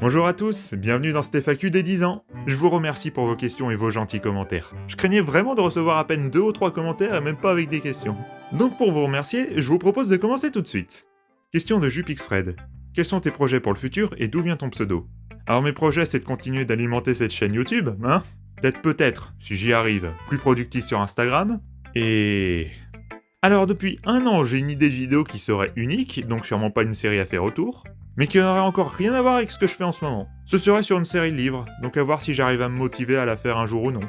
Bonjour à tous, bienvenue dans cette FAQ des 10 ans. Je vous remercie pour vos questions et vos gentils commentaires. Je craignais vraiment de recevoir à peine 2 ou 3 commentaires et même pas avec des questions. Donc pour vous remercier, je vous propose de commencer tout de suite. Question de Jupixfred. Quels sont tes projets pour le futur et d'où vient ton pseudo? Alors mes projets c'est de continuer d'alimenter cette chaîne YouTube, hein? Peut-être, si j'y arrive, plus productif sur Instagram. Et... Alors depuis un an j'ai une idée de vidéo qui serait unique, donc sûrement pas une série à faire autour, mais qui n'aurait encore rien à voir avec ce que je fais en ce moment. Ce serait sur une série de livres, donc à voir si j'arrive à me motiver à la faire un jour ou non.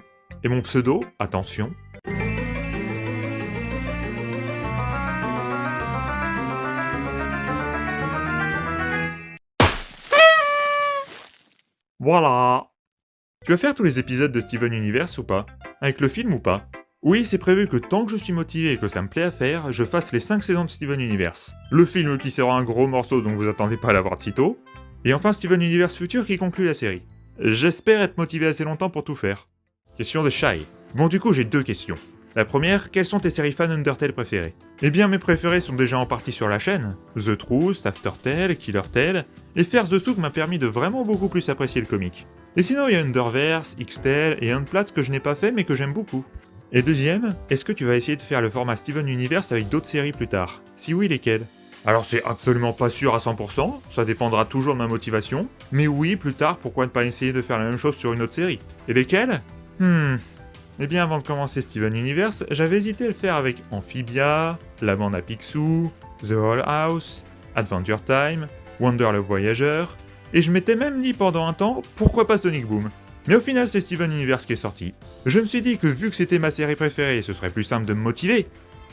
Et mon pseudo, attention... Voilà. Tu vas faire tous les épisodes de Steven Universe ou pas? Avec le film ou pas? Oui, c'est prévu que tant que je suis motivé et que ça me plaît à faire, je fasse les 5 saisons de Steven Universe. Le film qui sera un gros morceau donc vous attendez pas à l'avoir de sitôt. Et enfin Steven Universe Future qui conclut la série. J'espère être motivé assez longtemps pour tout faire. Question de Shy. Bon du coup j'ai 2 questions. La première, quelles sont tes séries fans Undertale préférées? Eh bien mes préférés sont déjà en partie sur la chaîne. The Truth, After Tale, Killer Tale, et faire The Souk m'a permis de vraiment beaucoup plus apprécier le comic. Et sinon il y a Underverse, X-Tale et Unplat que je n'ai pas fait mais que j'aime beaucoup. Et deuxième, est-ce que tu vas essayer de faire le format Steven Universe avec d'autres séries plus tard? Si oui, lesquelles? Alors c'est absolument pas sûr à 100%, ça dépendra toujours de ma motivation, mais oui, plus tard, pourquoi ne pas essayer de faire la même chose sur une autre série? Et lesquelles? Eh bien avant de commencer Steven Universe, j'avais hésité à le faire avec Amphibia, La Bande à Picsou, The Whole House, Adventure Time, Wonder le Voyageur, et je m'étais même dit pendant un temps, pourquoi pas Sonic Boom? Mais au final, c'est Steven Universe qui est sorti. Je me suis dit que vu que c'était ma série préférée, ce serait plus simple de me motiver.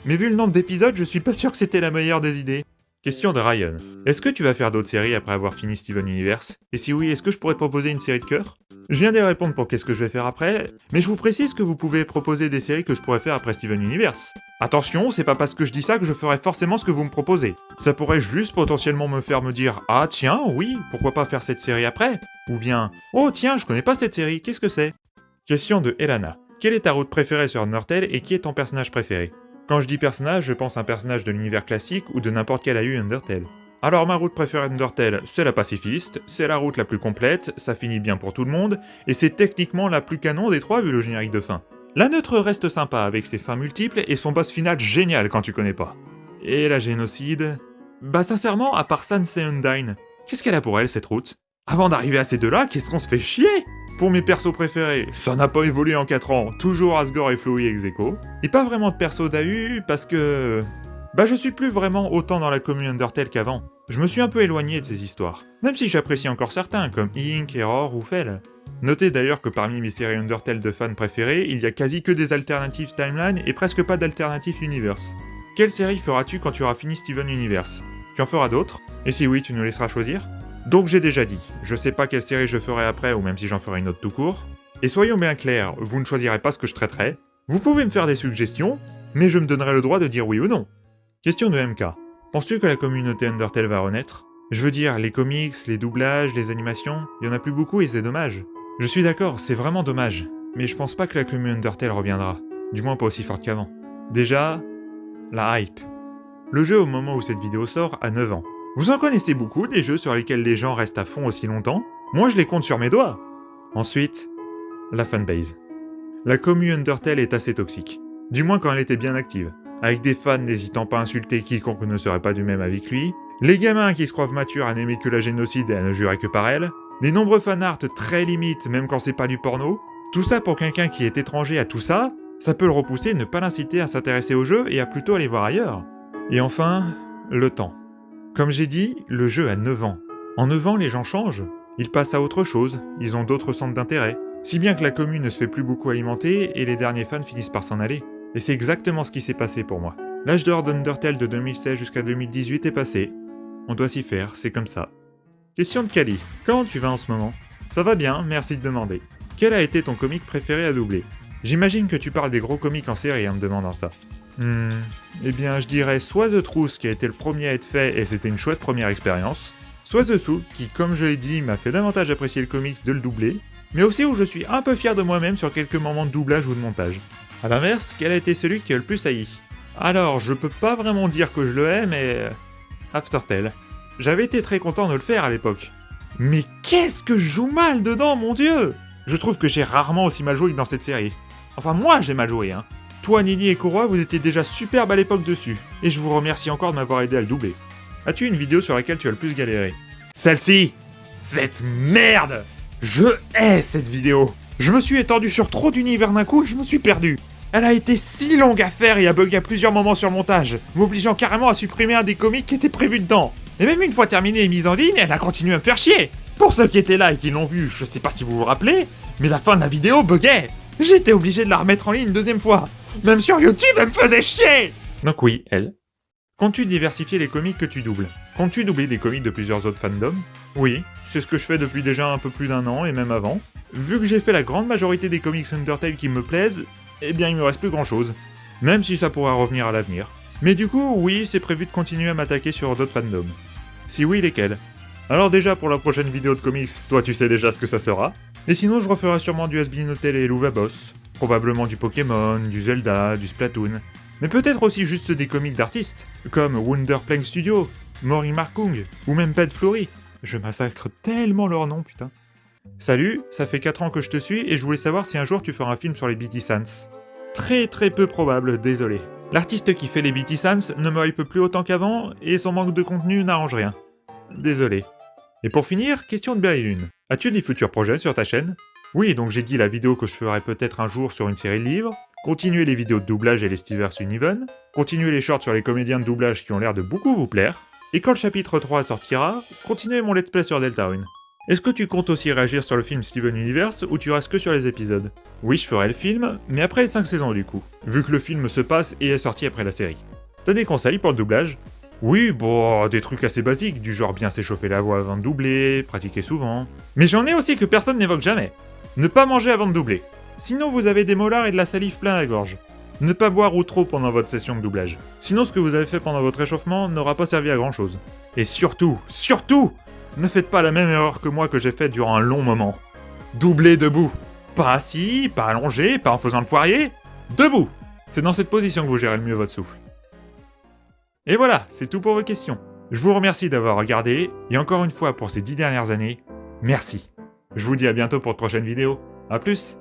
Mais vu le nombre d'épisodes, je suis pas sûr que c'était la meilleure des idées. Question de Ryan. Est-ce que tu vas faire d'autres séries après avoir fini Steven Universe? Et si oui, est-ce que je pourrais te proposer une série de cœur? Je viens de répondre pour qu'est-ce que je vais faire après, mais je vous précise que vous pouvez proposer des séries que je pourrais faire après Steven Universe. Attention, c'est pas parce que je dis ça que je ferai forcément ce que vous me proposez. Ça pourrait juste potentiellement me faire me dire « Ah tiens, oui, pourquoi pas faire cette série après ?» Ou bien « Oh tiens, je connais pas cette série, qu'est-ce que c'est ?» Question de Elana. Quelle est ta route préférée sur Undertale et qui est ton personnage préféré? Quand je dis personnage, je pense à un personnage de l'univers classique ou de n'importe quel AU Undertale. Alors ma route préférée d'Undertale, c'est la pacifiste, c'est la route la plus complète, ça finit bien pour tout le monde, et c'est techniquement la plus canon des 3 vu le générique de fin. La neutre reste sympa avec ses fins multiples et son boss final génial quand tu connais pas. Et la génocide... Bah sincèrement, à part Sans et Undyne, qu'est-ce qu'elle a pour elle cette route? Avant d'arriver à ces deux-là, qu'est-ce qu'on se fait chier? Pour mes persos préférés, ça n'a pas évolué en 4 ans, toujours Asgore et Flowey ex aequo. Et pas vraiment de perso d'AU parce que... Bah je suis plus vraiment autant dans la commune Undertale qu'avant. Je me suis un peu éloigné de ces histoires. Même si j'apprécie encore certains, comme Ink, Error ou Fell. Notez d'ailleurs que parmi mes séries Undertale de fans préférées, il y a quasi que des alternatives timeline et presque pas d'alternatives universe. Quelle série feras-tu quand tu auras fini Steven Universe? Tu en feras d'autres? Et si oui, tu nous laisseras choisir? Donc j'ai déjà dit, je sais pas quelle série je ferai après ou même si j'en ferai une autre tout court. Et soyons bien clairs, vous ne choisirez pas ce que je traiterai. Vous pouvez me faire des suggestions, mais je me donnerai le droit de dire oui ou non. Question de MK. Penses-tu que la communauté Undertale va renaître? Je veux dire, les comics, les doublages, les animations, il y en a plus beaucoup et c'est dommage. Je suis d'accord, c'est vraiment dommage. Mais je pense pas que la communauté Undertale reviendra. Du moins pas aussi forte qu'avant. Déjà, la hype. Le jeu au moment où cette vidéo sort a 9 ans. Vous en connaissez beaucoup des jeux sur lesquels les gens restent à fond aussi longtemps? Moi je les compte sur mes doigts. Ensuite, la fanbase. La commu Undertale est assez toxique. Du moins quand elle était bien active. Avec des fans n'hésitant pas à insulter quiconque ne serait pas du même avis que lui, les gamins qui se croient matures à n'aimer que la génocide et à ne jurer que par elle, les nombreux fanarts très limites même quand c'est pas du porno, tout ça pour quelqu'un qui est étranger à tout ça, ça peut le repousser, ne pas l'inciter à s'intéresser au jeu et à plutôt aller voir ailleurs. Et enfin, le temps. Comme j'ai dit, le jeu a 9 ans. En 9 ans, les gens changent. Ils passent à autre chose, ils ont d'autres centres d'intérêt. Si bien que la commune ne se fait plus beaucoup alimenter et les derniers fans finissent par s'en aller. Et c'est exactement ce qui s'est passé pour moi. L'âge d'or d'Undertale de 2016 jusqu'à 2018 est passé. On doit s'y faire, c'est comme ça. Question de Kali. Comment tu vas en ce moment? Ça va bien, merci de demander. Quel a été ton comic préféré à doubler? J'imagine que tu parles des gros comics en série en me demandant ça. Eh bien, je dirais soit The Truth qui a été le premier à être fait et c'était une chouette première expérience, soit The Souk qui, comme je l'ai dit, m'a fait davantage apprécier le comics de le doubler, mais aussi où je suis un peu fier de moi-même sur quelques moments de doublage ou de montage. A l'inverse, quel a été celui qui a le plus haï? Alors, je peux pas vraiment dire que je le hais, mais... After Tale. J'avais été très content de le faire à l'époque. Mais qu'est-ce que je joue mal dedans, mon dieu! Je trouve que j'ai rarement aussi mal joué que dans cette série. Enfin, moi, j'ai mal joué, hein. Toi, Nini et Koroa, vous étiez déjà superbes à l'époque dessus, et je vous remercie encore de m'avoir aidé à le doubler. As-tu une vidéo sur laquelle tu as le plus galéré? Celle-ci! Cette merde! Je hais cette vidéo! Je me suis étendu sur trop d'univers d'un coup et je me suis perdu. Elle a été si longue à faire et a bugué à plusieurs moments sur le montage, m'obligeant carrément à supprimer un des comics qui était prévu dedans. Et même une fois terminée et mise en ligne, elle a continué à me faire chier. Pour ceux qui étaient là et qui l'ont vu, je sais pas si vous vous rappelez, mais la fin de la vidéo buguait. J'étais obligé de la remettre en ligne une deuxième fois. Même sur YouTube, elle me faisait chier. Donc oui, elle. Comptes-tu diversifier les comics que tu doubles? Comptes-tu doubler des comics de plusieurs autres fandoms? Oui, c'est ce que je fais depuis déjà un peu plus d'un an et même avant. Vu que j'ai fait la grande majorité des comics Undertale qui me plaisent, eh bien il me reste plus grand chose. Même si ça pourra revenir à l'avenir. Mais du coup, oui, c'est prévu de continuer à m'attaquer sur d'autres fandoms. Si oui, lesquels? Alors déjà, pour la prochaine vidéo de comics, toi tu sais déjà ce que ça sera. Et sinon, je referai sûrement du Has-Been Hotel et Louva Boss. Probablement du Pokémon, du Zelda, du Splatoon. Mais peut-être aussi juste des comics d'artistes, comme Wonderplank Studio, Mori Markung, ou même Pet Flurry. Je massacre tellement leurs noms, putain. Salut, ça fait 4 ans que je te suis et je voulais savoir si un jour tu feras un film sur les BT Sans. Très peu probable, désolé. L'artiste qui fait les BT Sans ne me hype plus autant qu'avant et son manque de contenu n'arrange rien. Désolé. Et pour finir, question de Berlylune. As-tu des futurs projets sur ta chaîne? Oui, donc j'ai dit la vidéo que je ferai peut-être un jour sur une série de livres, continuer les vidéos de doublage et les Steverse Uneven, continuer les shorts sur les comédiens de doublage qui ont l'air de beaucoup vous plaire, et quand le chapitre 3 sortira, continuer mon let's play sur Deltarune. Est-ce que tu comptes aussi réagir sur le film Steven Universe ou tu restes que sur les épisodes? Oui, je ferai le film, mais après les 5 saisons du coup, vu que le film se passe et est sorti après la série. T'as des conseils pour le doublage? Oui, bon, des trucs assez basiques, du genre bien s'échauffer la voix avant de doubler, pratiquer souvent. Mais j'en ai aussi que personne n'évoque jamais. Ne pas manger avant de doubler. Sinon vous avez des molars et de la salive plein la gorge. Ne pas boire ou trop pendant votre session de doublage. Sinon ce que vous avez fait pendant votre échauffement n'aura pas servi à grand chose. Et surtout, ne faites pas la même erreur que moi que j'ai faite durant un long moment. Doublez debout. Pas assis, pas allongé, pas en faisant le poirier. Debout. C'est dans cette position que vous gérez le mieux votre souffle. Et voilà, c'est tout pour vos questions. Je vous remercie d'avoir regardé, et encore une fois pour ces 10 dernières années, merci. Je vous dis à bientôt pour de prochaines vidéos. A plus.